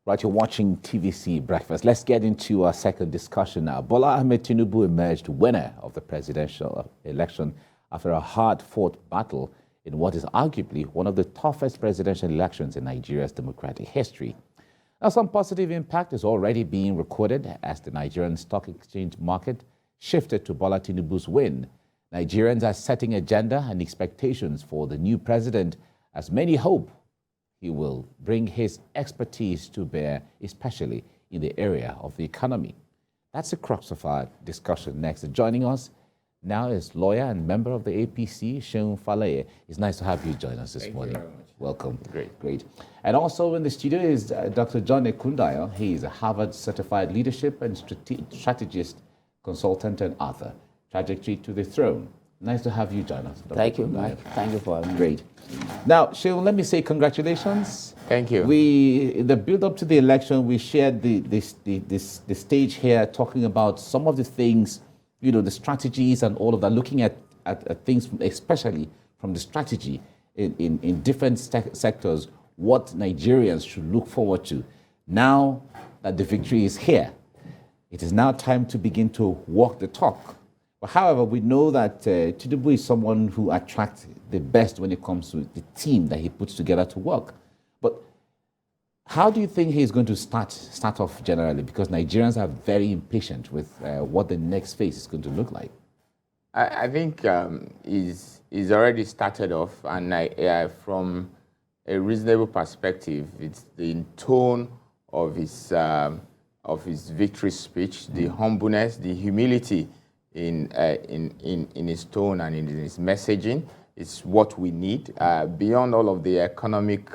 Right, you're watching TVC Breakfast. Let's get into our second discussion now. Bola Ahmed Tinubu emerged winner of the presidential election after a hard-fought battle in what is arguably one of the toughest presidential elections in Nigeria's democratic history. Now, some positive impact is already being recorded as the Nigerian stock exchange market shifted to Bola Tinubu's win. Nigerians are setting agenda and expectations for the new president, as many hope he will bring his expertise to bear, especially in the area of the economy. That's the crux of our discussion next. Joining us now is lawyer and member of the APC, Seun Faleye. It's nice to have you join us this morning. Thank you very much. Welcome. Great. And also in the studio is Dr. John Ekundayo. He is a Harvard certified leadership and strategist, consultant, and author. Trajectory to the Throne. Nice to have you join us, Dr. Thank you. Ekundayo. Thank you for having me. Great. Now, Seun, let me say congratulations. Thank you. In the build up to the election, we shared the stage here, talking about some of the things, the strategies and all of that, looking at things, especially from the strategy in different sectors, what Nigerians should look forward to. Now that the victory is here, it is now time to begin to walk the talk. But however, we know that Tinubu is someone who attracts the best when it comes to the team that he puts together to work. But how do you think he's going to start off generally? Because Nigerians are very impatient with what the next phase is going to look like. I think he's already started off, and from a reasonable perspective, it's the tone of his victory speech, the humbleness, the humility in his tone and in his messaging. It's what we need. Beyond all of the economic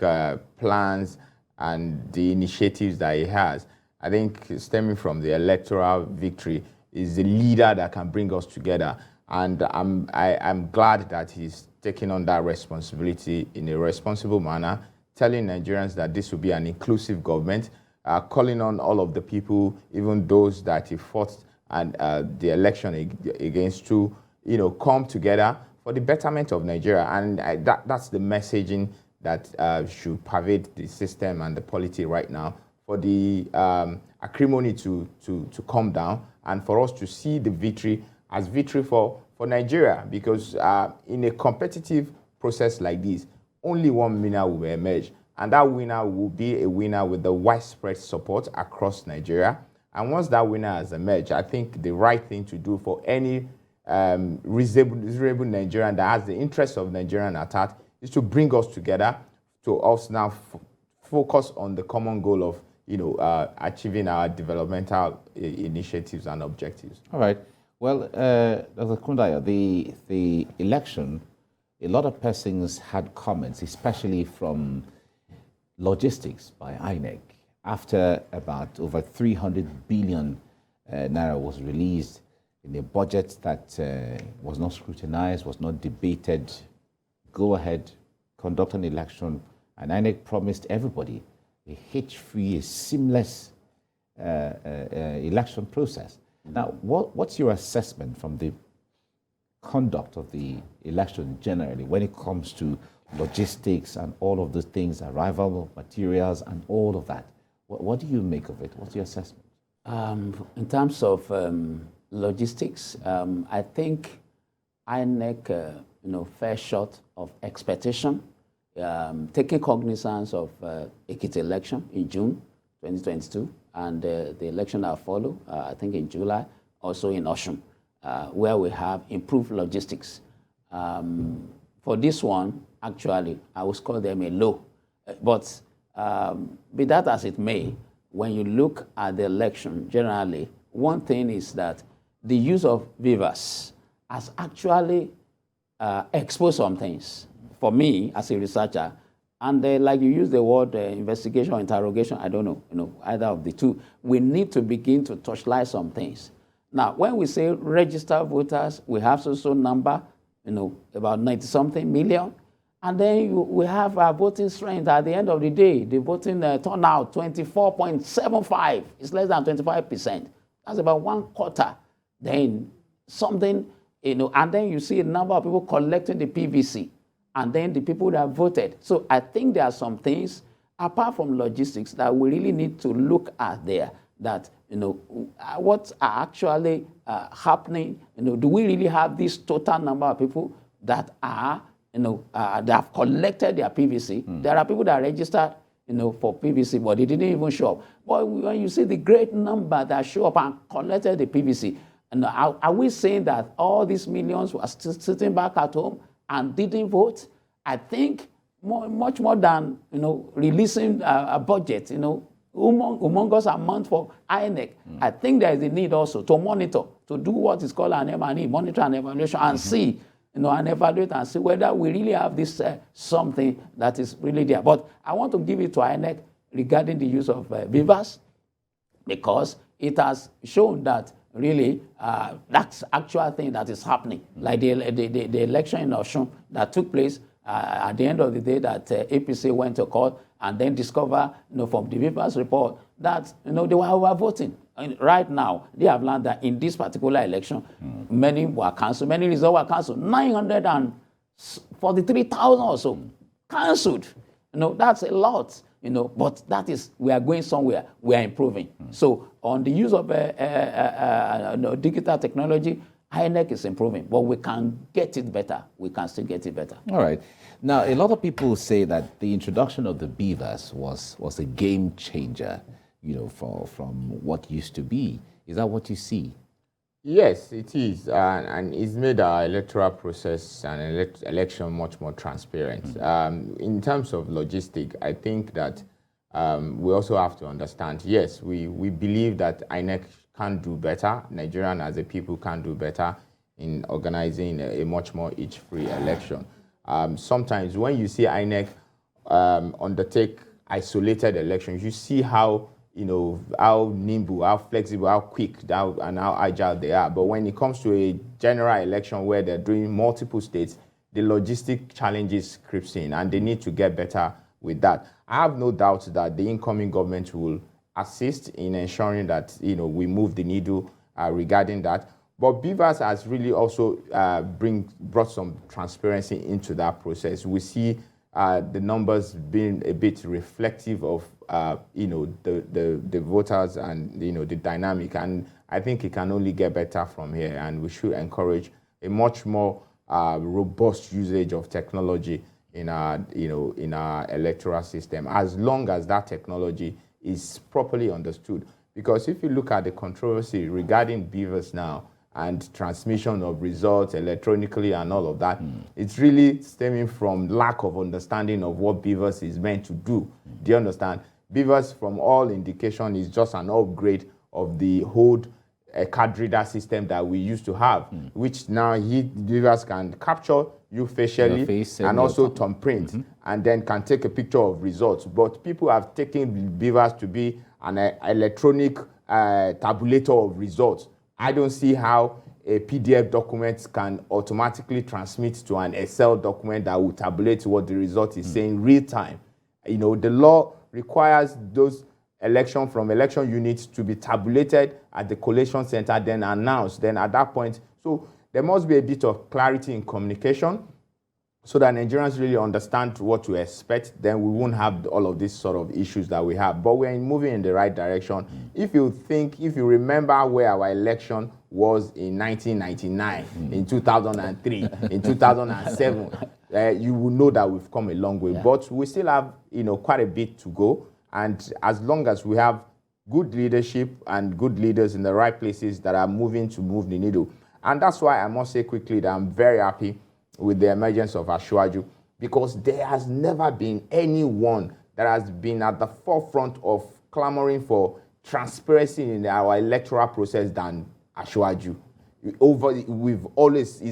plans and the initiatives that he has, I think stemming from the electoral victory is the leader that can bring us together. And I'm glad that he's taking on that responsibility in a responsible manner, telling Nigerians that this will be an inclusive government, calling on all of the people, even those that he fought and the election against, to come together for the betterment of Nigeria. And that's the messaging that should pervade the system and the polity right now, for the acrimony to come down, and for us to see the victory as victory for Nigeria. Because in a competitive process like this, only one winner will emerge, and that winner will be a winner with the widespread support across Nigeria. And once that winner has emerged, I think the right thing to do for any reasonable Nigerian that has the interests of Nigerian at heart is to bring us together, to us now focus on the common goal of achieving our developmental initiatives and objectives. All right. Well, Dr. Kundayo, the election, a lot of persons had comments, especially from logistics by INEC. After about over 300 billion naira was released in a budget that was not scrutinized, was not debated, go ahead, conduct an election, and INEC promised everybody a hitch-free, seamless election process. Now, what's your assessment from the conduct of the election generally when it comes to logistics and all of those things, arrival of materials and all of that? What do you make of it? What's your assessment? In terms of logistics, I think INEC, fell short of expectation, taking cognizance of Ekiti election in June 2022, and the election that followed, I think in July, also in Osun, where we have improved logistics. For this one, actually, I would call them a low. But be that as it may, when you look at the election generally, one thing is that the use of beavers has actually exposed some things. For me, as a researcher, and like you use the word investigation or interrogation, I don't know, either of the two, we need to begin to torchlight some things. Now, when we say registered voters, we have so number, about 90-something million. And then we have our voting strength at the end of the day. The voting turnout, 24.75. It's less than 25%. That's about one quarter. Then something, and then you see a number of people collecting the PVC. And then the people that voted. So I think there are some things apart from logistics, that we really need to look at there, that, what are actually happening, do we really have this total number of people that are, that have collected their PVC? There are people that are registered, for PVC, but they didn't even show up. But when you see the great number that show up and collected the PVC, and are we saying that all these millions were still sitting back at home and didn't vote? I think much more than releasing a budget, humongous amount for INEC. I think there is a need also to monitor, to do what is called an M&E, monitor and evaluation, and see, and evaluate and see whether we really have this something that is really there. But I want to give it to INEC regarding the use of beavers, because it has shown that really that's actual thing that is happening. Like the election in Osun that took place at the end of the day, that APC went to court and then discover, from the beavers report that they were overvoting. And right now, they have learned that in this particular election, many were cancelled, many results were cancelled. 943,000 or so cancelled. That's a lot. But that is, we are going somewhere. We are improving. So on the use of digital technology, INEC is improving, but we can get it better. We can still get it better. All right. Now, a lot of people say that the introduction of the beavers was a game changer, from what used to be. Is that what you see? Yes, it is, and it's made our electoral process and election much more transparent. In terms of logistics, I think that we also have to understand, yes, we believe that INEC can do better, Nigerian as a people can do better in organizing a much more itch-free election. Sometimes when you see INEC undertake isolated elections, you see how how nimble, how flexible, how quick, and how agile they are. But when it comes to a general election where they're doing multiple states, the logistic challenges creeps in, and they need to get better with that. I have no doubt that the incoming government will assist in ensuring that we move the needle regarding that. But beavers has really also brought some transparency into that process. We see the numbers being a bit reflective of the voters and the dynamic, and I think it can only get better from here. And we should encourage a much more robust usage of technology in our electoral system, as long as that technology is properly understood. Because if you look at the controversy regarding beavers now and transmission of results electronically and all of that, it's really stemming from lack of understanding of what beavers is meant to do. Do you understand? Beavers, from all indication, is just an upgrade of the old card reader system that we used to have, which now beavers can capture you facially and also thumbprint, and then can take a picture of results. But people have taken beavers to be an electronic tabulator of results. I don't see how a PDF document can automatically transmit to an Excel document that will tabulate what the result is saying real time. The law requires those from election units to be tabulated at the collation center, then announced. Then at that point, so there must be a bit of clarity in communication so that Nigerians really understand what to expect. Then we won't have all of these sort of issues that we have. But we're moving in the right direction. If you remember where our election was in 1999, in 2003, in 2007, you will know that we've come a long way. But we still have, quite a bit to go. And as long as we have good leadership and good leaders in the right places that are moving to move the needle. And that's why I must say quickly that I'm very happy with the emergence of Asiwaju, because there has never been anyone that has been at the forefront of clamoring for transparency in our electoral process than Asiwaju. He's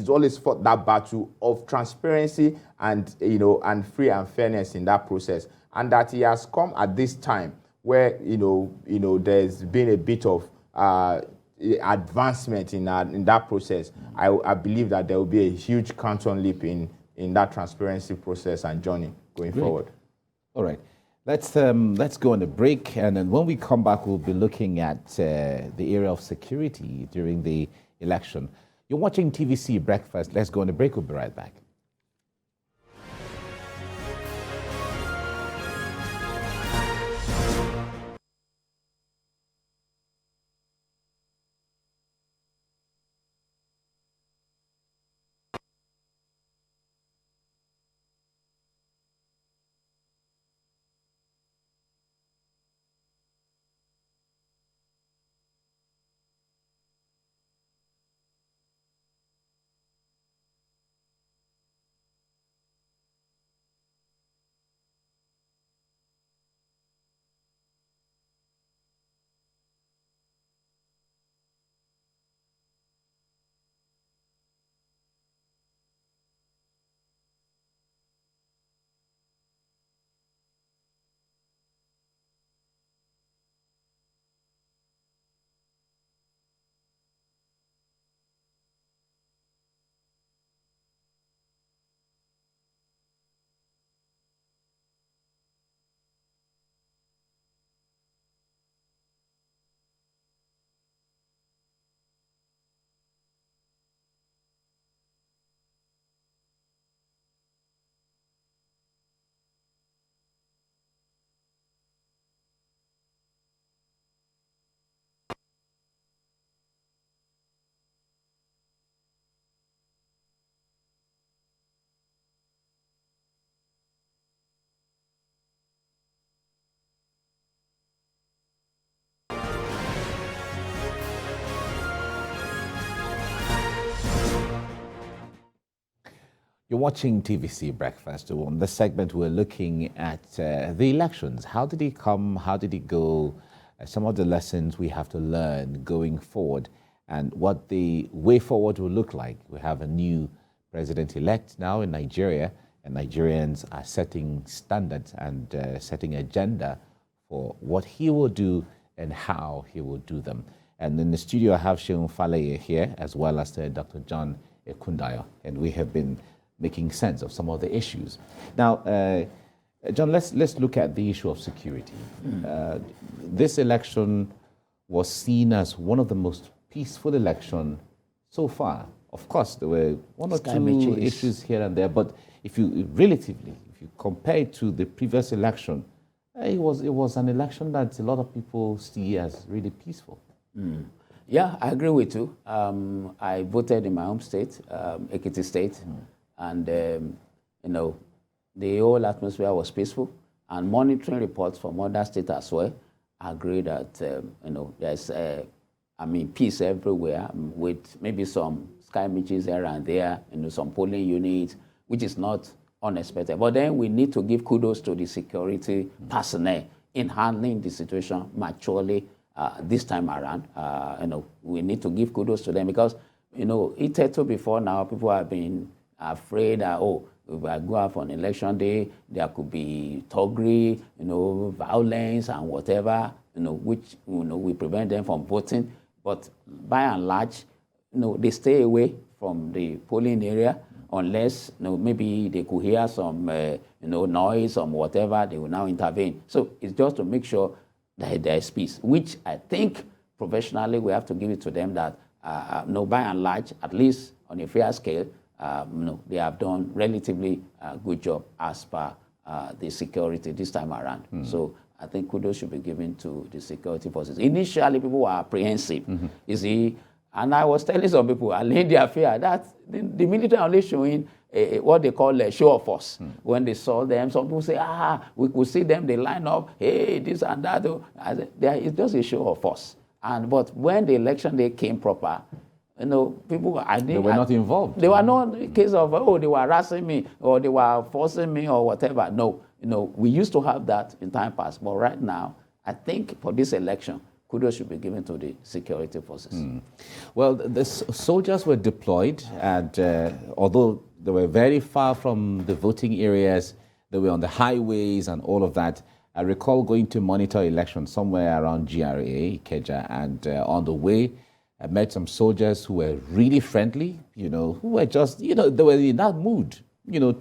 always fought that battle of transparency and and free and fairness in that process, and that he has come at this time where there's been a bit of advancement in that process. I believe that there will be a huge quantum leap in that transparency process and journey going forward. All right. Let's go on a break, and then when we come back, we'll be looking at the area of security during the election. You're watching TVC Breakfast. Let's go on a break. We'll be right back. You're watching TVC Breakfast. On this segment, we're looking at the elections. How did it come? How did it go? Some of the lessons we have to learn going forward and what the way forward will look like. We have a new president-elect now in Nigeria, and Nigerians are setting standards and setting agenda for what he will do and how he will do them. And in the studio, I have Seun Faleye here, as well as Dr. John Ekundayo, and we have been making sense of some of the issues. Now, John, let's look at the issue of security. This election was seen as one of the most peaceful elections so far. Of course, there were one or two issues here and there, but if you compare it to the previous election, it was an election that a lot of people see as really peaceful. Yeah, I agree with you. I voted in my home state, Ekiti State, and the whole atmosphere was peaceful. And monitoring reports from other states as well agree that there's peace everywhere, with maybe some skirmishes here and there, some polling units, which is not unexpected. But then we need to give kudos to the security personnel in handling the situation maturely. This time around, we need to give kudos to them because, hitherto before now, people have been afraid that, if I go out on election day, there could be thuggery, violence and whatever, which, we prevent them from voting. But by and large, they stay away from the polling area unless, maybe they could hear some, noise or whatever, they will now intervene. So it's just to make sure that there is peace, which I think professionally we have to give it to them that, by and large, at least on a fair scale, they have done relatively good job as per the security this time around. So I think kudos should be given to the security forces. Initially, people were apprehensive, you see, and I was telling some people, I laid their fear that the military only showing what they call a show of force. When they saw them, some people say, we could see them, they line up, hey, this and that. It's just a show of force. But when the election day came proper, people, they were not involved. They were not in case of, they were harassing me or they were forcing me or whatever. No, we used to have that in time past. But right now, I think for this election, kudos should be given to the security forces. Well, the soldiers were deployed, and although they were very far from the voting areas, they were on the highways and all of that. I recall going to monitor elections somewhere around GRA, Ikeja, and on the way, I met some soldiers who were really friendly, who were just, they were in that mood,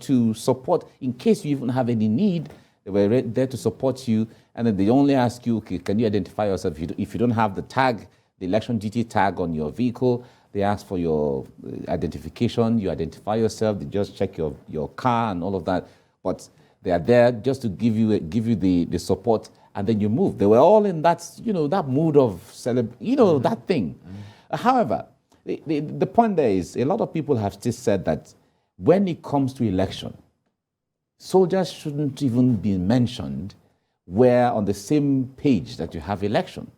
to support in case you even have any need. They were there to support you, and then they only ask you, okay, can you identify yourself? If you don't have the tag, the election duty tag on your vehicle, they ask for your identification, you identify yourself, they just check your car and all of that. But they are there just to give you the support, and then you move. They were all in that, that mood of that thing. However, the point there is, a lot of people have still said that when it comes to election, soldiers shouldn't even be mentioned where on the same page that you have election.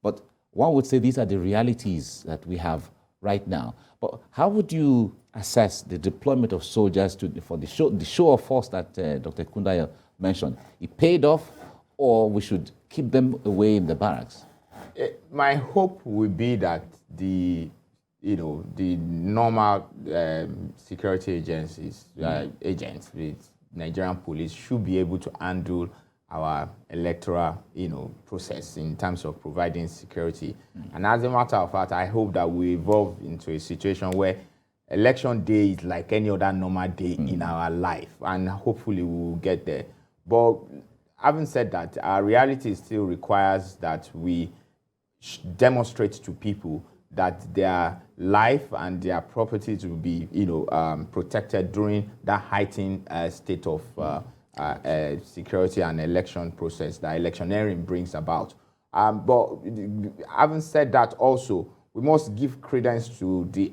But one would say these are the realities that we have right now. But how would you assess the deployment of soldiers for the show of force that Dr. Ekundayo mentioned? It paid off, or we should keep them away in the barracks? My hope would be that the normal security agencies, agents, the Nigerian police, should be able to handle our electoral, process in terms of providing security. And as a matter of fact, I hope that we evolve into a situation where election day is like any other normal day in our life, and hopefully we will get there. But having said that, our reality still requires that we demonstrate to people that their life and their properties will be, protected during that heightened state of security and election process that electioneering brings about. But having said that, also, we must give credence to the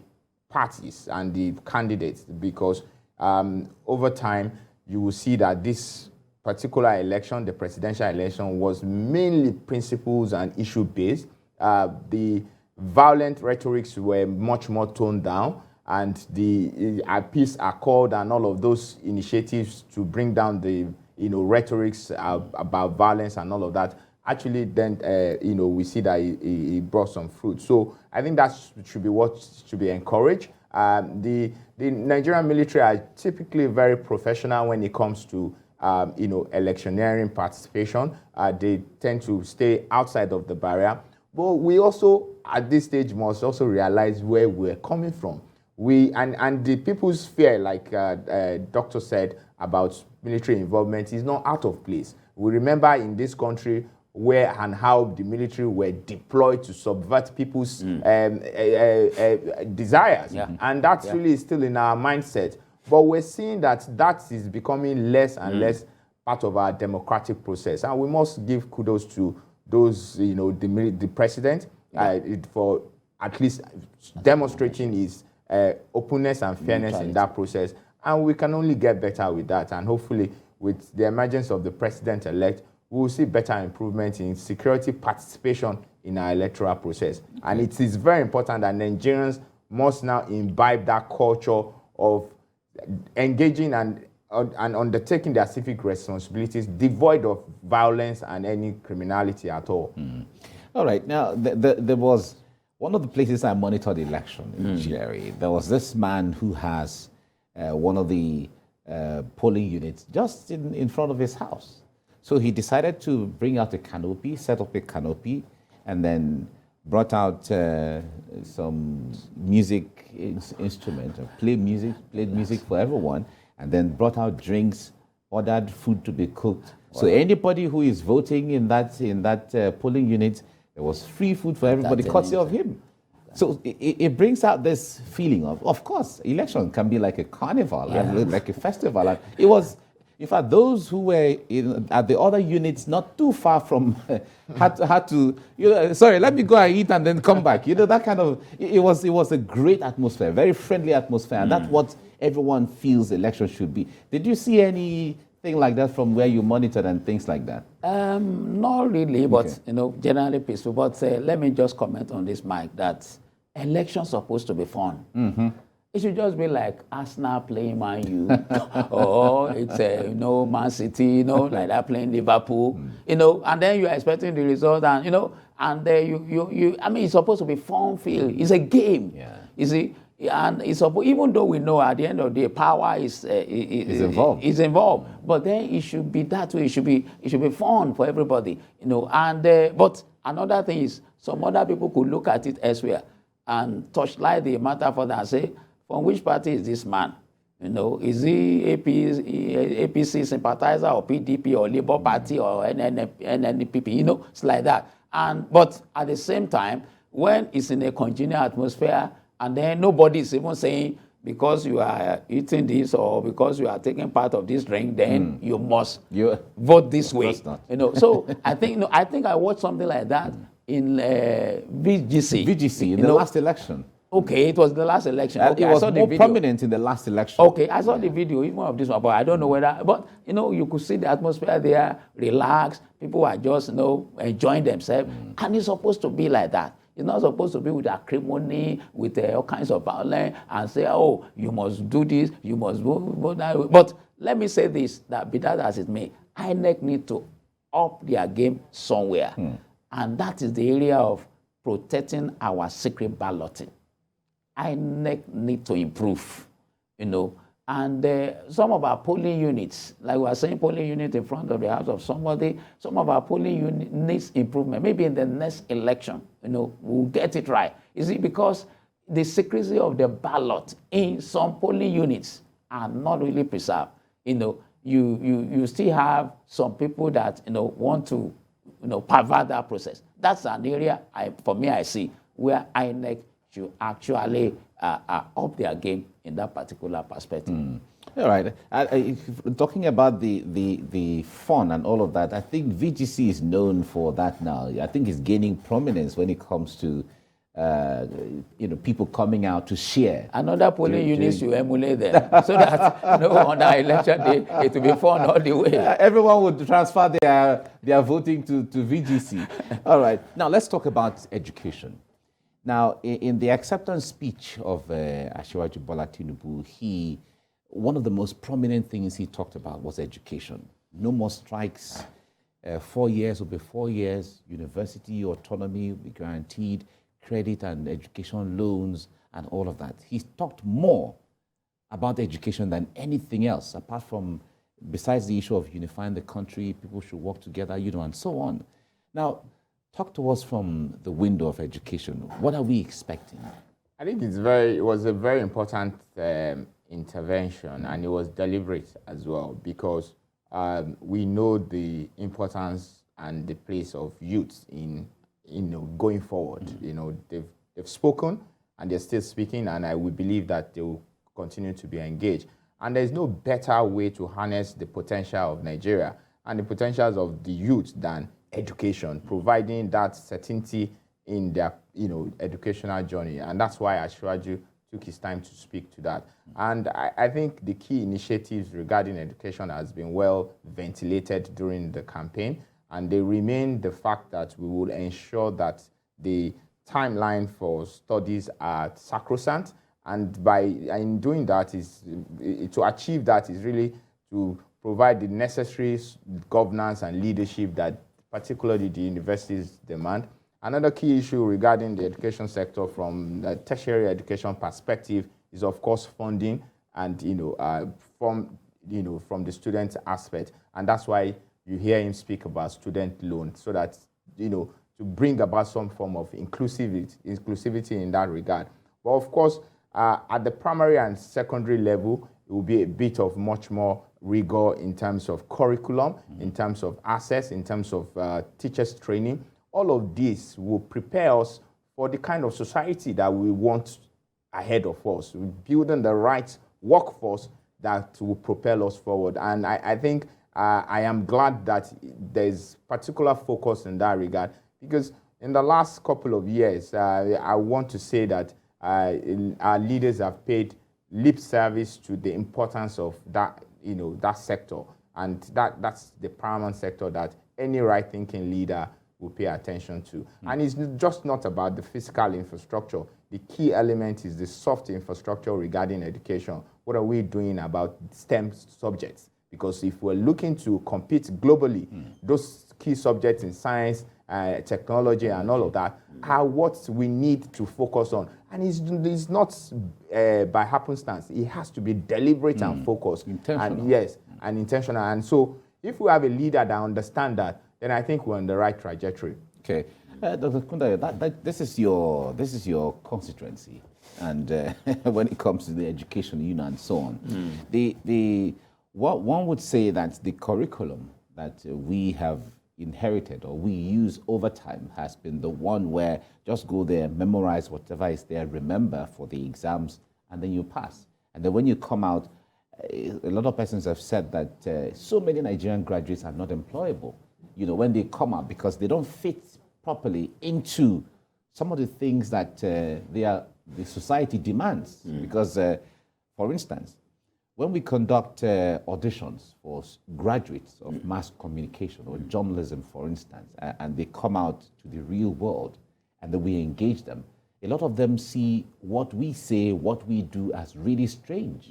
parties and the candidates, because over time, you will see that this particular election, the presidential election, was mainly principles and issue-based. The violent rhetorics were much more toned down, and the peace accord and all of those initiatives to bring down the rhetorics about violence and all of that, actually then we see that it brought some fruit. So I think that should be what should be encouraged. The Nigerian military are typically very professional when it comes to electioneering participation. They tend to stay outside of the barrier. But we also, at this stage, must also realize where we're coming from. And the people's fear, like Doctor said, about military involvement is not out of place. We remember in this country where and how the military were deployed to subvert people's desires. Yeah. And that's really still in our mindset. But we're seeing that is becoming less and less part of our democratic process. And we must give kudos to those, the president for at least demonstrating his openness and fairness in that process. And we can only get better with that. And hopefully, with the emergence of the president-elect, we will see better improvement in security participation in our electoral process. And it is very important that Nigerians must now imbibe that culture of engaging and undertaking their civic responsibilities, devoid of violence and any criminality at all. All right. Now, there was one of the places I monitored the election in Jerry. There was this man who has one of the polling units just in front of his house. So he decided to bring out a canopy, set up a canopy, and then brought out some music instrument, or played music for everyone, and then brought out drinks, ordered food to be cooked. So anybody who is voting in that polling unit, there was free food for everybody, courtesy of him. So it brings out this feeling of course, election can be like a carnival, and like a festival. And it was, in fact, those who were at the other units not too far from had to sorry, let me go and eat and then come back. That kind of, it was a great atmosphere, very friendly atmosphere, and that's what everyone feels election should be. Did you see anything like that from where you monitored and things like that? Not really, but generally peaceful. But let me just comment on this, Mike, that elections supposed to be fun. It should just be like Arsenal playing Man U, or it's Man City, like that playing Liverpool, and then you're expecting the result, and and you. I mean, it's supposed to be fun filled. It's a game. Yeah. You see, and it's supposed, even though we know at the end of the day power is involved. Is involved, but then it should be that way. It should be fun for everybody, And but another thing is, some other people could look at it elsewhere and touchlight the matter for that and say, from which party is this man? Is he APC sympathizer or PDP or Labour Party or NNPP? It's like that. But at the same time, when it's in a congenial atmosphere, and then nobody is even saying, because you are eating this or because you are taking part of this drink, then you must vote this way. So I think I watched something like that in VGC. VGC in the last election. Okay, it was the last election. Okay, it was more prominent in the last election. Okay, I saw the video, even of this one, but I don't know whether. But you could see the atmosphere there, relaxed. People are just enjoying themselves, and it's supposed to be like that. It's not supposed to be with acrimony, with all kinds of violence, and say, "Oh, you must do this, you must vote that way." But let me say this: that be that as it may, INEC need to up their game somewhere, and that is the area of protecting our secret balloting. INEC need to improve, and some of our polling units, like we are saying, polling unit in front of the house of somebody, some of our polling unit needs improvement. Maybe in the next election, we'll get it right. You see, because the secrecy of the ballot in some polling units are not really preserved. You still have some people that want to pervert that process. That's an area for me I see where INEC should actually up their game in that particular perspective. All right. Talking about the fun and all of that, I think VGC is known for that now. I think it's gaining prominence when it comes to people coming out to share. Another polling units you emulate them, so that on our election day it will be fun all the way. Everyone would transfer their voting to VGC. All right. Now let's talk about education. Now, in the acceptance speech of Asiwaju Bola Tinubu, one of the most prominent things he talked about was education. No more strikes. 4 years will be 4 years. University autonomy will be guaranteed. Credit and education loans and all of that. He talked more about education than anything else, apart from, besides the issue of unifying the country, people should work together, and so on. Now, talk to us from the window of education. What are we expecting? I think it was a very important intervention, and it was deliberate as well, because we know the importance and the place of youth in going forward. They've spoken, and they're still speaking, and I would believe that they will continue to be engaged. And there's no better way to harness the potential of Nigeria and the potentials of the youth than education, providing that certainty in their educational journey. And that's why Asiwaju took his time to speak to that. And I think the key initiatives regarding education has been well ventilated during the campaign, and they remain the fact that we will ensure that the timeline for studies are sacrosanct, and in doing that is to achieve that is really to provide the necessary governance and leadership that particularly the universities demand. Another key issue regarding the education sector from the tertiary education perspective is, of course, funding, and from the student aspect, and that's why you hear him speak about student loans, so that to bring about some form of inclusivity in that regard. But of course, at the primary and secondary level, it will be a bit of much more rigor in terms of curriculum, in terms of access, in terms of teachers training. All of this will prepare us for the kind of society that we want ahead of us. We're building the right workforce that will propel us forward. And I think I am glad that there's particular focus in that regard, because in the last couple of years, I want to say that our leaders have paid lip service to the importance of that, that sector, and that's the paramount sector that any right-thinking leader will pay attention to. And it's just not about the physical infrastructure. The key element is the soft infrastructure regarding education. What are we doing about STEM subjects? Because if we're looking to compete globally, those key subjects in science, technology, and all of that are what we need to focus on. And it's not by happenstance. It has to be deliberate and focused. Intentional. And yes, and intentional. And so if we have a leader that understands that, then I think we're on the right trajectory. Okay. Dr. Kunda, this is your constituency, and when it comes to the education, and so on, what one would say that the curriculum that we have inherited or we use over time has been the one where just go there, memorize whatever is there, remember for the exams, and then you pass. And then when you come out, a lot of persons have said that so many Nigerian graduates are not employable, when they come out, because they don't fit properly into some of the things that the society demands. Because, for instance, when we conduct auditions for graduates of mass communication or journalism, for instance, and they come out to the real world and then we engage them, a lot of them see what we say, what we do as really strange,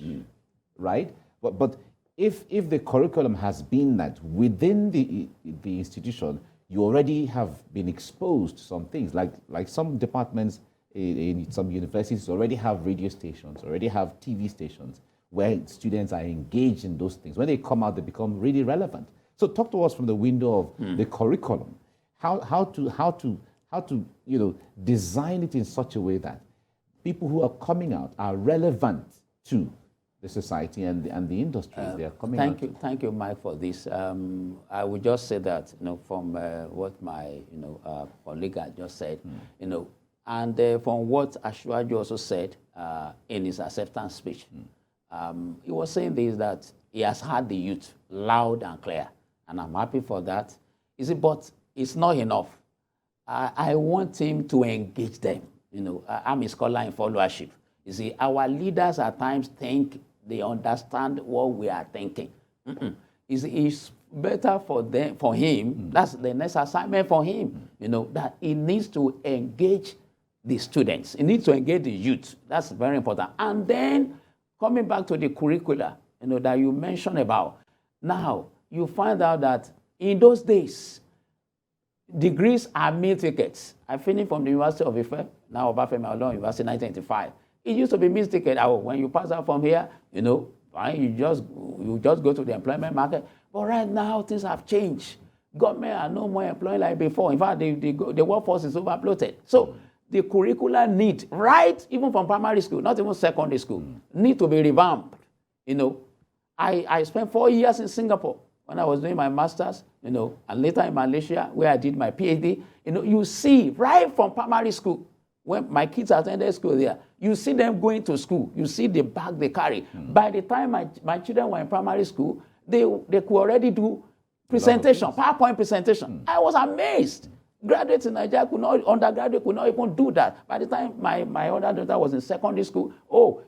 right? But if the curriculum has been that within the institution, you already have been exposed to some things, like some departments in some universities already have radio stations, already have TV stations, where students are engaged in those things. When they come out, they become really relevant. So talk to us from the window of the curriculum, how to design it in such a way that people who are coming out are relevant to the society and the industries they are coming out. Thank you, Mike, for this. I would just say that from what my colleague had just said, and from what Asiwaju also said in his acceptance speech. He was saying this, that he has heard the youth loud and clear, and I'm happy for that. But it's not enough. I want him to engage them. I'm a scholar in followership. You see, our leaders at times think they understand what we are thinking. It's better for him. That's the next assignment for him. That he needs to engage the students. It needs to engage the youth. That's very important. And then coming back to the curricula, that you mentioned about, now you find out that in those days, degrees are meal tickets. I finished from the University of Ife, now Obafemi Awolowo University, 1985. It used to be meal ticket. When you pass out from here, you just go to the employment market. But right now, things have changed. Government are no more employing like before. In fact, the workforce is overbloated. So the curricular need, right, even from primary school, not even secondary school, need to be revamped. I spent 4 years in Singapore when I was doing my master's, and later in Malaysia, where I did my PhD. You see, right from primary school, when my kids attended school there, you see them going to school. You see the bag they carry. By the time my children were in primary school, they could already do presentation, PowerPoint presentation. I was amazed. Graduates in Nigeria undergraduate could not even do that. By the time my other daughter was in secondary school,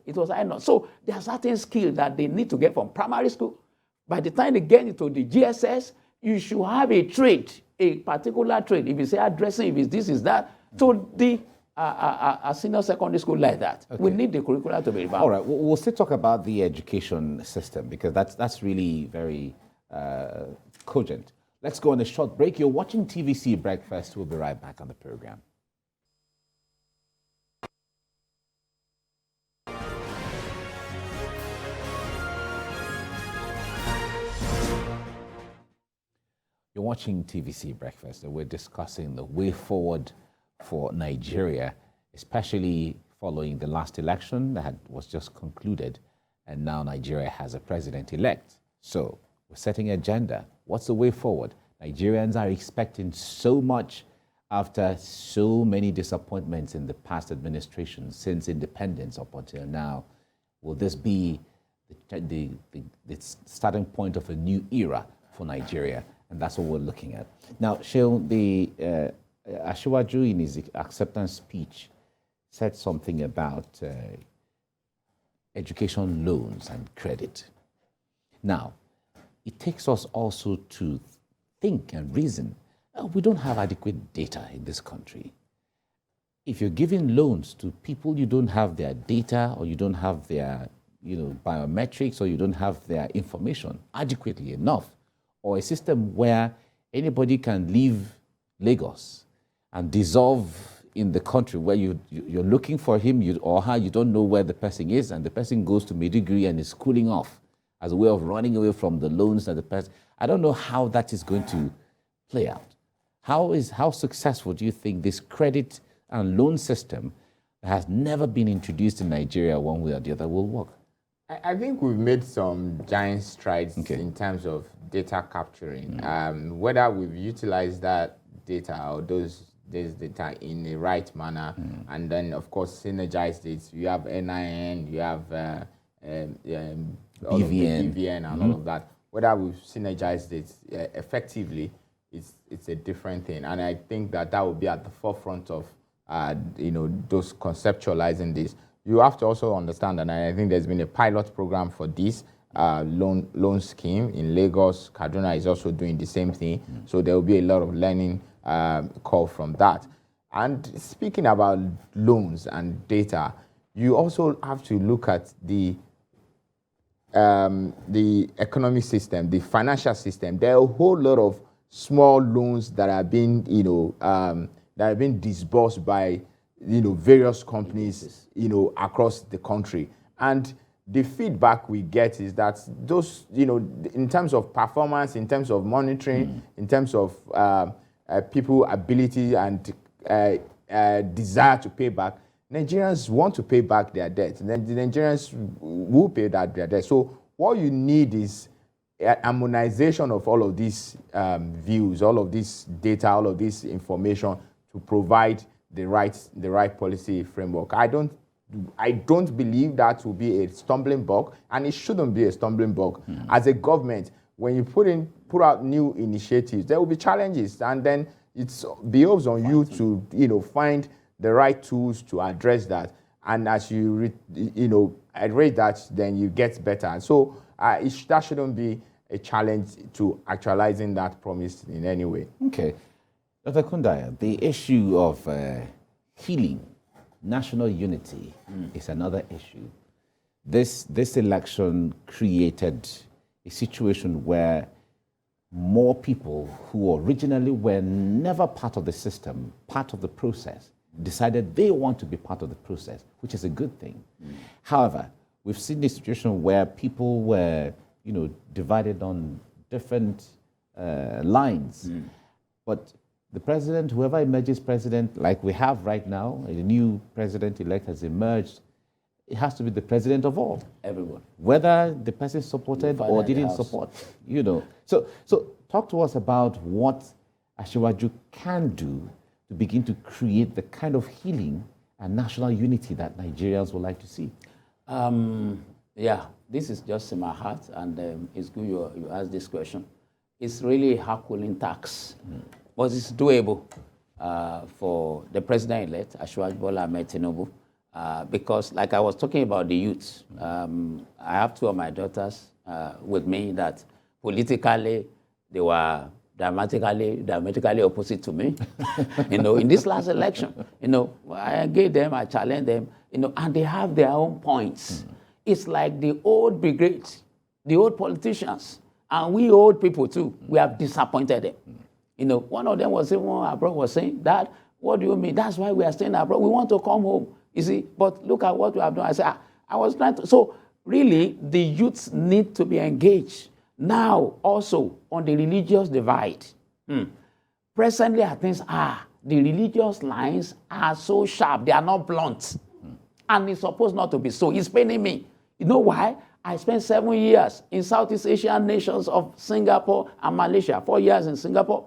it was I know. So there are certain skills that they need to get from primary school. By the time they get into the GSS, you should have a trade, a particular trade. If you say addressing, if it's this, is that. So a senior secondary school like that, we need the curricula to be revamped. All right, we'll still talk about the education system because that's really very cogent. Let's go on a short break. You're watching TVC Breakfast. We'll be right back on the program. You're watching TVC Breakfast, and we're discussing the way forward for Nigeria, especially following the last election that was just concluded, and now Nigeria has a president-elect. So we're setting an agenda. What's the way forward? Nigerians are expecting so much after so many disappointments in the past administration since independence up until now. Will this be the starting point of a new era for Nigeria? And that's what we're looking at. Now, Sheil, Asiwaju in his acceptance speech said something about education loans and credit. Now, it takes us also to think and reason. We don't have adequate data in this country. If you're giving loans to people, you don't have their data, or you don't have their biometrics, or you don't have their information adequately enough, or a system where anybody can leave Lagos and dissolve in the country where you're looking for him or her, you don't know where the person is, and the person goes to Maiduguri and is cooling off as a way of running away from the loans that the person. I don't know how that is going to play out. How successful do you think this credit and loan system that has never been introduced in Nigeria one way or the other will work? I think we've made some giant strides in terms of data capturing. Whether we've utilized that data or this data in the right manner, and then of course synergized it. You have NIN, you have BVN and all of that. Whether we've synergized it effectively, it's a different thing. And I think that will be at the forefront of those conceptualizing this. You have to also understand, and I think there's been a pilot program for this loan scheme in Lagos. Kaduna is also doing the same thing. So there will be a lot of learning call from that. And speaking about loans and data, you also have to look at the economic system, the financial system. There are a whole lot of small loans that are being, disbursed by various companies, across the country. And the feedback we get is that those, in terms of performance, in terms of monitoring, in terms of people ability and desire to pay back, Nigerians want to pay back their debt. The Nigerians will pay their debt. So what you need is harmonization of all of these views, all of this data, all of this information to provide the right policy framework. I don't believe that will be a stumbling block, and it shouldn't be a stumbling block. As a government, when you put out new initiatives, there will be challenges, and then it behoves on you to find the right tools to address that. And as you address that, then you get better. And so that shouldn't be a challenge to actualizing that promise in any way. Okay. Dr. Kundaya, the issue of healing national unity is another issue. This election created a situation where more people who originally were never part of the system, part of the process, decided they want to be part of the process, which is a good thing. However, we've seen a situation where people were, divided on different lines. But the president, whoever emerges president, like we have right now, a new president-elect has emerged, it has to be the president of all. Everyone. Whether the person supported or didn't support, So talk to us about what Asiwaju can do to begin to create the kind of healing and national unity that Nigerians would like to see. Yeah, this is just in my heart, and it's good you asked this question. It's really a Herculean task, but it's doable for the president-elect, Asiwaju Bola Ahmed Tinubu. Because like I was talking about the youth, I have two of my daughters with me that politically they were diametrically opposite to me. In this last election, I engaged them, I challenged them, and they have their own points. It's like the old brigade, the old politicians, and we old people too, we have disappointed them. One of them was saying, abroad was saying, Dad, what do you mean? That's why we are staying abroad. We want to come home. You see, but look at what we have done. I said, I was trying to. So really, the youths need to be engaged. Now, also, on the religious divide. Presently, things are, the religious lines are so sharp. They are not blunt. And it's supposed not to be so. It's paining me. You know why? I spent 7 years in Southeast Asian nations of Singapore and Malaysia, 4 years in Singapore,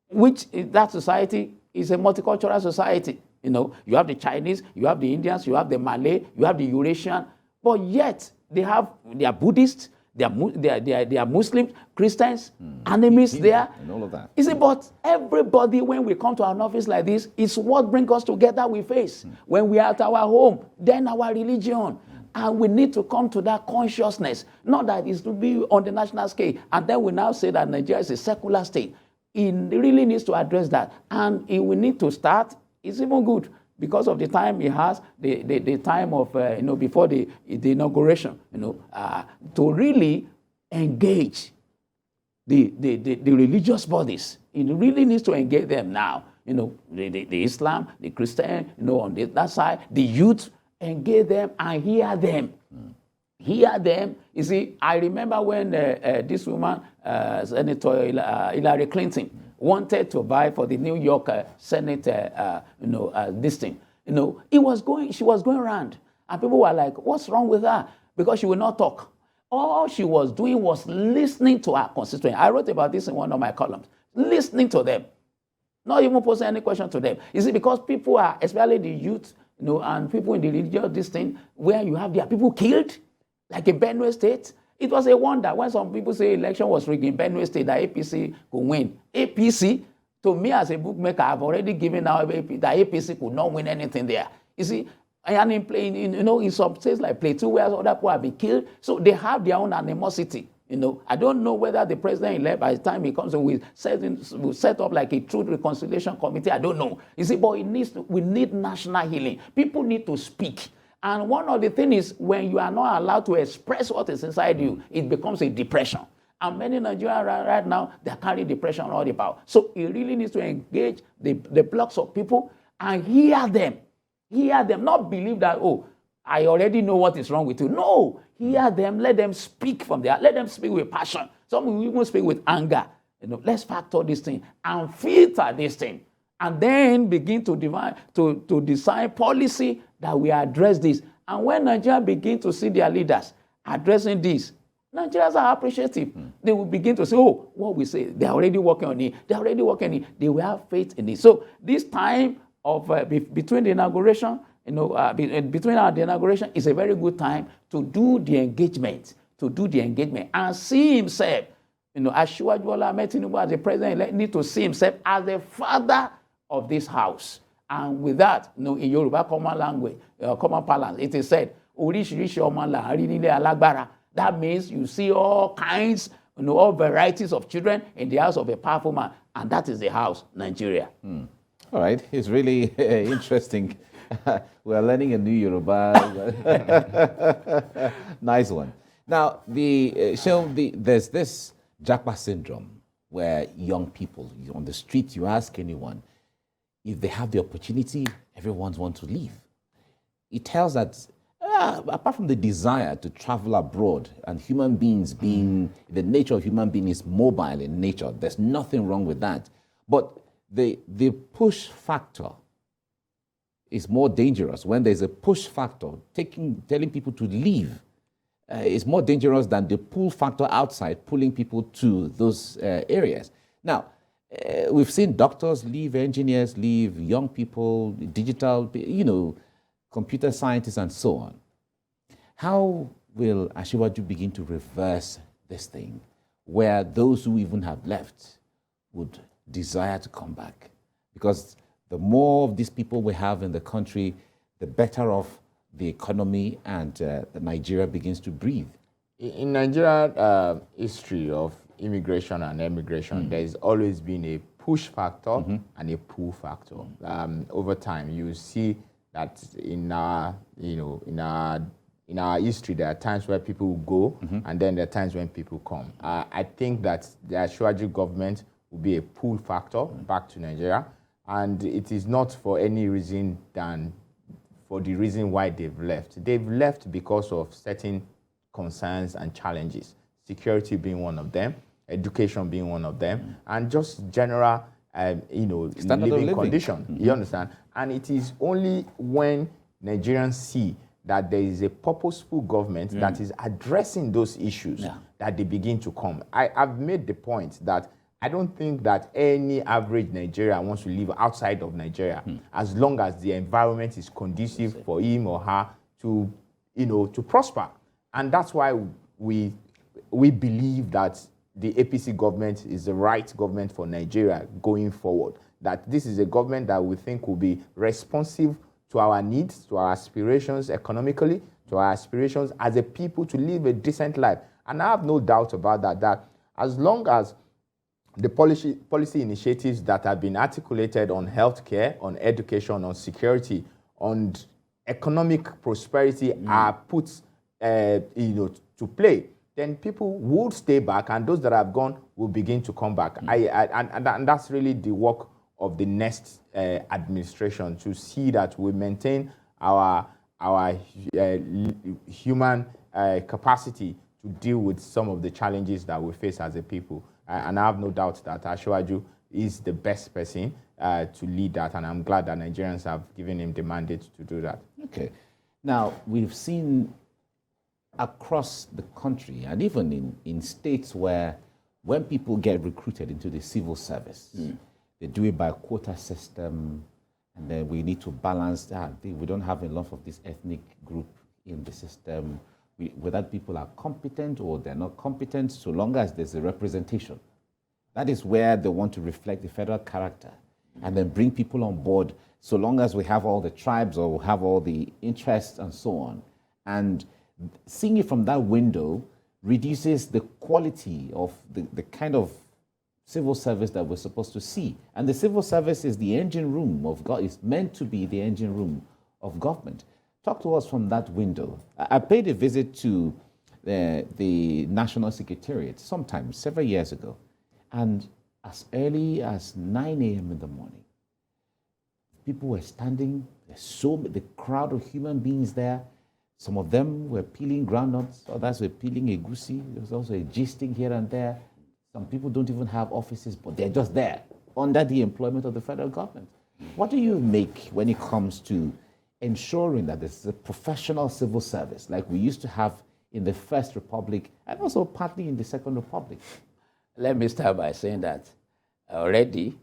which that society is a multicultural society. You have the Chinese, you have the Indians, you have the Malay, you have the Eurasian, but yet they are Buddhists, they are Muslims, Christians, animists there. And all of that. You see, but everybody, when we come to an office like this, it's what brings us together we face. When we are at our home, then our religion. And we need to come to that consciousness, not that it's to be on the national scale. And then we now say that Nigeria is a secular state. It really needs to address that. And we need to start. It's even good because of the time he has, the time of, before the inauguration, to really engage the religious bodies. It really needs to engage them now. The Islam, the Christian, on that side, the youth, engage them and hear them. Hear them. You see, I remember when this woman, Senator Hillary Clinton, wanted to vie for the New York Senate, this thing. She was going around, and people were like, "What's wrong with her?" Because she would not talk. All she was doing was listening to her constituents. I wrote about this in one of my columns. Listening to them, not even posing any question to them. You see, because people are, especially the youth, and people in the religious this thing, where you have their people killed, like in Benue State. It was a wonder when some people say election was rigged in Benue State, that APC could win. APC, to me as a bookmaker, I've already given out that APC could not win anything there. You see, and in some states like Plateau, where other people have been killed, so they have their own animosity. I don't know whether the president-elect, by the time he comes, will set up like a truth reconciliation committee. I don't know. You see, but we need national healing. People need to speak. And one of the things is, when you are not allowed to express what is inside you, it becomes a depression. And many Nigerians right now, they carry depression all about. So it really needs to engage the blocks of people and hear them. Hear them, not believe that, I already know what is wrong with you. No, hear them, let them speak from there. Let them speak with passion. Some will even speak with anger. Let's factor this thing and filter this thing. And then begin to design policy that will address this. And when Nigerians begin to see their leaders addressing this, Nigerians are appreciative. They will begin to say, what we say, they're already working on it. They're already working on it. They will have faith in it. So this time of between the inauguration, between the inauguration is a very good time to do the engagement, and see himself. Asiwaju Bola Ahmed Tinubu as the president need to see himself as the father of this house. And with that, in Yoruba common language, common parlance, it is said, "Oríṣiríṣi ọmọ là ń rí nílé alágbára." That means you see all kinds, all varieties of children in the house of a powerful man, and that is the house, Nigeria. All right, it's really interesting We're learning a new Yoruba. Nice one. Now, there's this Japa syndrome where young people, on the street, you ask anyone, if they have the opportunity, everyone wants to leave. It tells that apart from the desire to travel abroad and human beings being, the nature of human being is mobile in nature, there's nothing wrong with that. But the push factor is more dangerous. When there's a push factor, telling people to leave is more dangerous than the pull factor outside, pulling people to those areas. Now, we've seen doctors leave, engineers leave, young people, digital, computer scientists, and so on. How will Asiwaju begin to reverse this thing, where those who even have left would desire to come back? Because the more of these people we have in the country, the better off the economy and Nigeria begins to breathe. In Nigeria history of immigration and emigration, there's always been a push factor and a pull factor. Over time, you see that in our history, there are times where people go, and then there are times when people come. I think that the Asiwaju government will be a pull factor back to Nigeria, and it is not for any reason than for the reason why they've left. They've left because of certain concerns and challenges, security being one of them, education being one of them, and just general, living condition. You understand? And it is only when Nigerians see that there is a purposeful government that is addressing those issues that they begin to come. I've made the point that I don't think that any average Nigerian wants to live outside of Nigeria as long as the environment is conducive for him or her to, to prosper. And that's why we believe that the APC government is the right government for Nigeria going forward. That this is a government that we think will be responsive to our needs, to our aspirations economically, to our aspirations as a people to live a decent life. And I have no doubt about that as long as the policy initiatives that have been articulated on healthcare, on education, on security, on economic prosperity are put to play, then people would stay back, and those that have gone will begin to come back. And that's really the work of the next administration, to see that we maintain our human capacity to deal with some of the challenges that we face as a people. And I have no doubt that Asiwaju is the best person to lead that, and I'm glad that Nigerians have given him the mandate to do that. Okay. Now, we've seen across the country, and even in states where when people get recruited into the civil service, they do it by a quota system, and then we need to balance that. We don't have enough of this ethnic group in the system. Whether people are competent or they're not competent, so long as there's a representation. That is where they want to reflect the federal character and then bring people on board, so long as we have all the tribes or we have all the interests and so on. And seeing it from that window reduces the quality of the kind of civil service that we're supposed to see. And the civil service is the engine room of God. It's meant to be the engine room of government. Talk to us from that window. I paid a visit to the National Secretariat several years ago, and as early as 9 a.m. in the morning, people were standing. There's the crowd of human beings there. Some of them were peeling groundnuts, others were peeling egusi. There was also a gisting here and there. Some people don't even have offices, but they're just there under the employment of the federal government. What do you make when it comes to ensuring that there's a professional civil service like we used to have in the First Republic and also partly in the Second Republic? Let me start by saying that already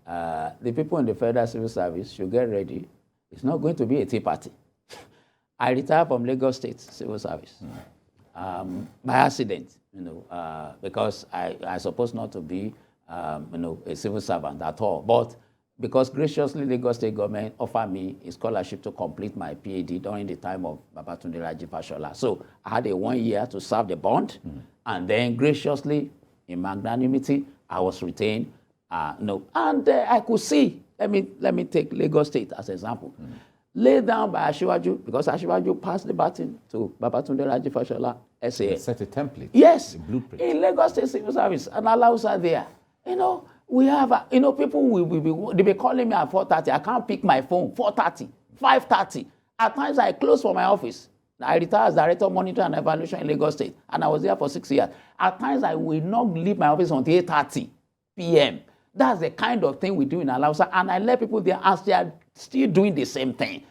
the people in the Federal Civil Service should get ready. It's not going to be a tea party. I retired from Lagos State Civil Service by accident, because I supposed not to be, a civil servant at all. But because graciously Lagos State government offered me a scholarship to complete my PhD during the time of Babatunde Raji Fashola. So I had a 1 year to serve the bond, and then graciously, in magnanimity, I was retained. And I could see. Let me take Lagos State as an example. laid down by Asiwaju, because Asiwaju passed the baton to Babatunde Raji Fashola, SAN. Set a template. Yes, a blueprint. in Lagos State Civil Service, and allows her there. We have, people will be calling me at 4:30. I can't pick my phone. 4:30, 5:30. At times I close for my office. I retired as Director of Monitoring and Evaluation in Lagos State, and I was there for 6 years. At times I will not leave my office until 8:30 p.m. That's the kind of thing we do in Alausa, and I let people there as they are still doing the same thing.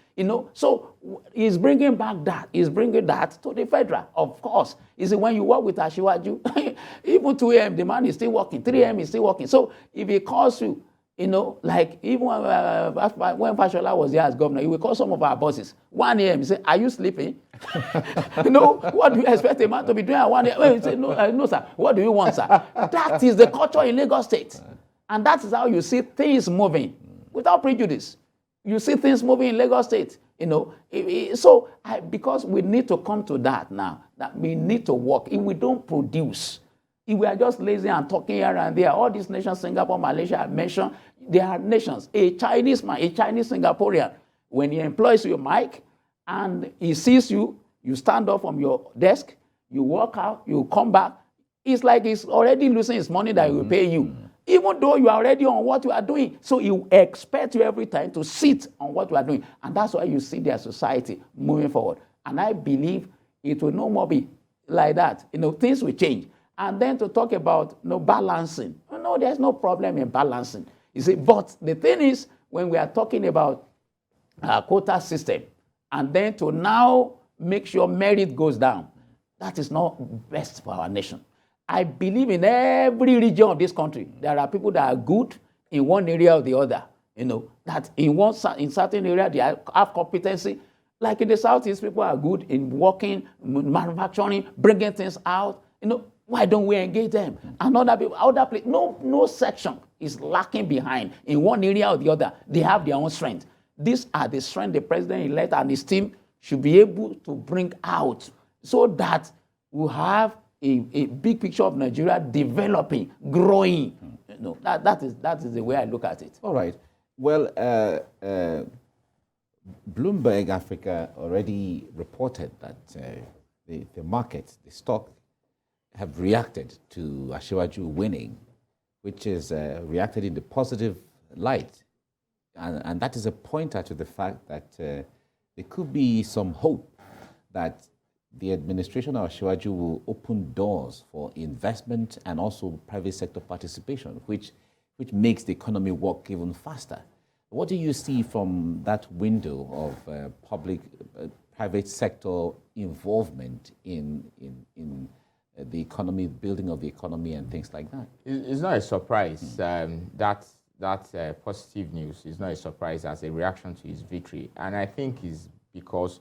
So he's bringing back that. He's bringing that to the federal, of course. Is when you work with Asiwaju, even 2 a.m. the man is still working, 3 a.m. is still working. So if he calls you, like even when Fashola was there as governor, he will call some of our bosses. 1 a.m. he say, "Are you sleeping?" What do you expect a man to be doing at 1 a.m.? He say, no, sir. What do you want, sir? That is the culture in Lagos State. And that is how you see things moving without prejudice. You see things moving in Lagos State, because we need to come to that now, that we need to work. If we don't produce, if we are just lazy and talking here and there, all these nations, Singapore, Malaysia, I mentioned, they are nations. A Chinese man, a Chinese Singaporean, when he employs your mic and he sees you, you stand up from your desk, you walk out, you come back, it's like he's already losing his money that he will pay you. Even though you are already on what you are doing. So you expect you every time to sit on what you are doing. And that's why you see their society moving forward. And I believe it will no more be like that. Things will change. And then to talk about balancing. No, there's no problem in balancing. You see, but the thing is, when we are talking about quota system, and then to now make sure merit goes down, that is not best for our nation. I believe in every region of this country, there are people that are good in one area or the other. That in certain area they have competency. Like in the Southeast, people are good in working, manufacturing, bringing things out. Why don't we engage them? And other place, no section is lacking behind in one area or the other. They have their own strength. These are the strength the president-elect and his team should be able to bring out, so that we have a big picture of Nigeria developing, growing. That is the way I look at it. All right. Well, Bloomberg Africa already reported that the market, the stock, have reacted to Asiwaju winning, which is reacted in the positive light. And that is a pointer to the fact that there could be some hope that the administration of Asiwaju will open doors for investment and also private sector participation, which makes the economy work even faster. What do you see from that window of private sector involvement in the economy, building of the economy and things like that? It's not a surprise. That positive news is not a surprise as a reaction to his victory. And I think it's because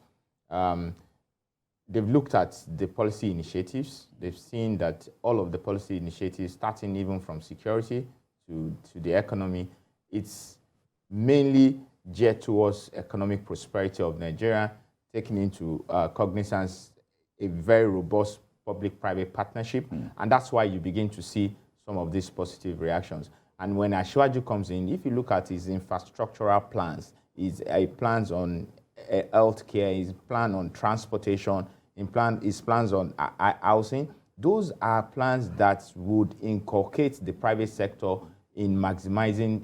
they've looked at the policy initiatives. They've seen that all of the policy initiatives, starting even from security to the economy, it's mainly geared towards economic prosperity of Nigeria, taking into cognizance a very robust public-private partnership. And that's why you begin to see some of these positive reactions. And when Asiwaju comes in, if you look at his infrastructural plans, his plans on healthcare, his plan on transportation, his plans on housing, those are plans that would inculcate the private sector in maximizing,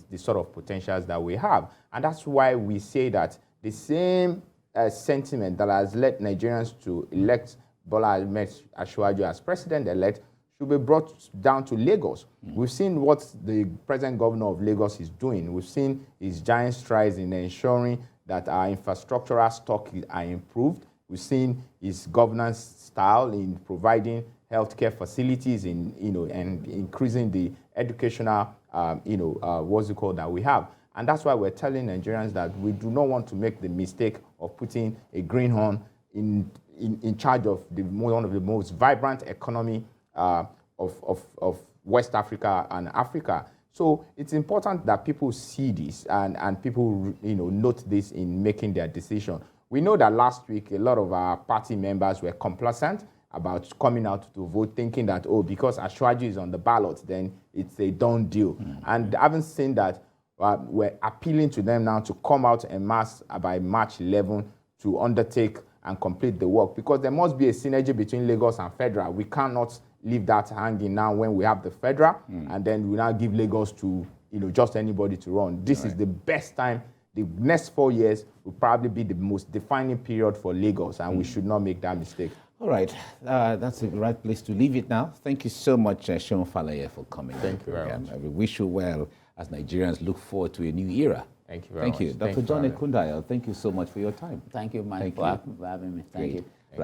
the sort of potentials that we have. And that's why we say that the same sentiment that has led Nigerians to elect Bola Ahmed Asiwaju as president-elect should be brought down to Lagos. We've seen what the present governor of Lagos is doing. We've seen his giant strides in ensuring that our infrastructural stock are improved. We've seen his governance style in providing healthcare facilities, and increasing the educational, that we have. And that's why we're telling Nigerians that we do not want to make the mistake of putting a greenhorn in charge of one of the most vibrant economy of West Africa and Africa. So it's important that people see this and people note this in making their decision. We know that last week a lot of our party members were complacent about coming out to vote, thinking that, because Asiwaju is on the ballot, then it's a done deal. And I haven't seen that we're appealing to them now to come out en masse by March 11 to undertake and complete the work, because there must be a synergy between Lagos and federal. We cannot leave that hanging now when we have the federal, and then we now give Lagos to just anybody to run. This is the best time. The next 4 years will probably be the most defining period for Lagos, and we should not make that mistake. All right, that's the right place to leave it now. Thank you so much, Seun Falaye, for coming. Thank you very much. We wish you well as Nigerians look forward to a new era. Thank you very much. Thank you. Dr. John Ekundaya, thank you so much for your time. Thank you, Mike, for having me. Thank you.